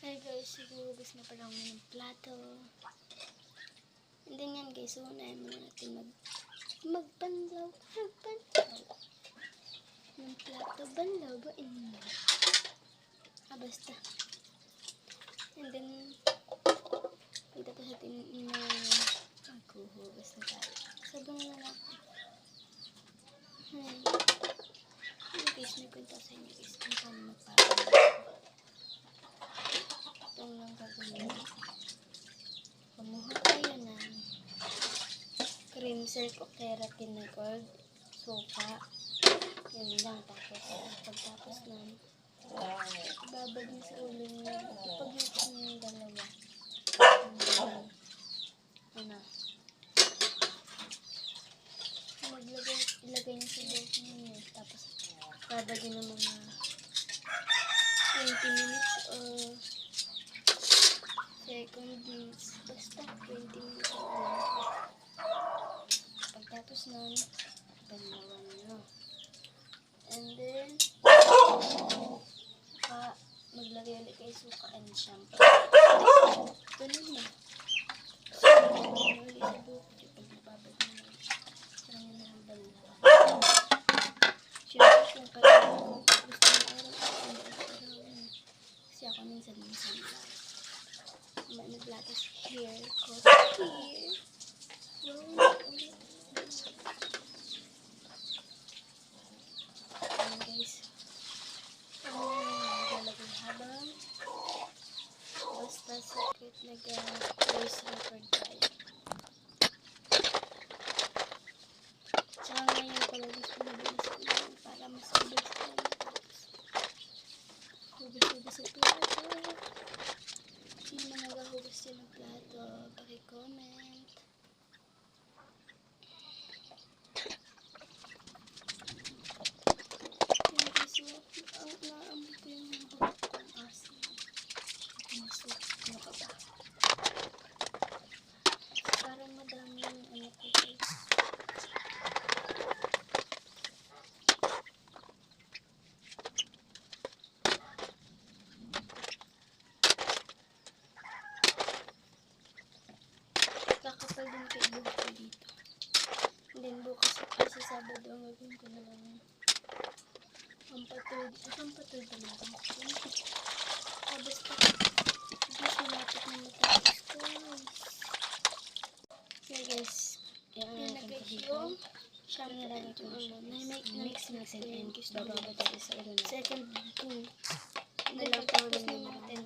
Hi guys, siguro na pala ako ng plato. And then yan guys, so unahin muna natin magbanlaw ng plato. Banlaw ba? Basta. And then, tapos natin maghuhugas na tayo. Sabon na lang ako. Guys, may kwento sa inyo guys kung paano magpapalit. Itong lang gagawin. Kumuha tayo ng cream silk o keratin na gold, suka. Yan lang. Tapos nun, babad niyo sa ulo niyo. Ipag-mix niyo yung dalawa. Ilagay niyo sa bowl niyo. Tapos, babad niyo ng mga 20 minutes o seconds. Basta 20 minutes o pagtapos nun, banlawan nyo. And then, maglagay ulit kayo suka and shampoo. Ganun na. So, ulit sa buhok. Pag nababad nyo na, saka nyo na ang banlawan. Siyempre, kung kailangan gusto nyo araw-araw, kasi ako minsan lang. Naglatas hair ko. Here. Wow, ulit. Ayan guys. Naglalagay habang basta secret nag-voice record tayo. Tsaka ngayon pala gusto mabilis ko lang para mas mabilis tayo. Hugas-hugas ang plato. Sino na nagahugas din ng plato? Paki-comment. Naambil ko yung buhok ko ang asin. Ano ka ba? Parang madami yung ano ko guys. Kakapal din kay buhok ko dito. And then bukas kasi Sabado ang gagawin ko na lang ang patod talaga. Basta hindi siya lapit na matapos guys. Okay guys, nilagay yung shampoo and mix and bababa tayo sa ulo na. Second 2. Tapos na natin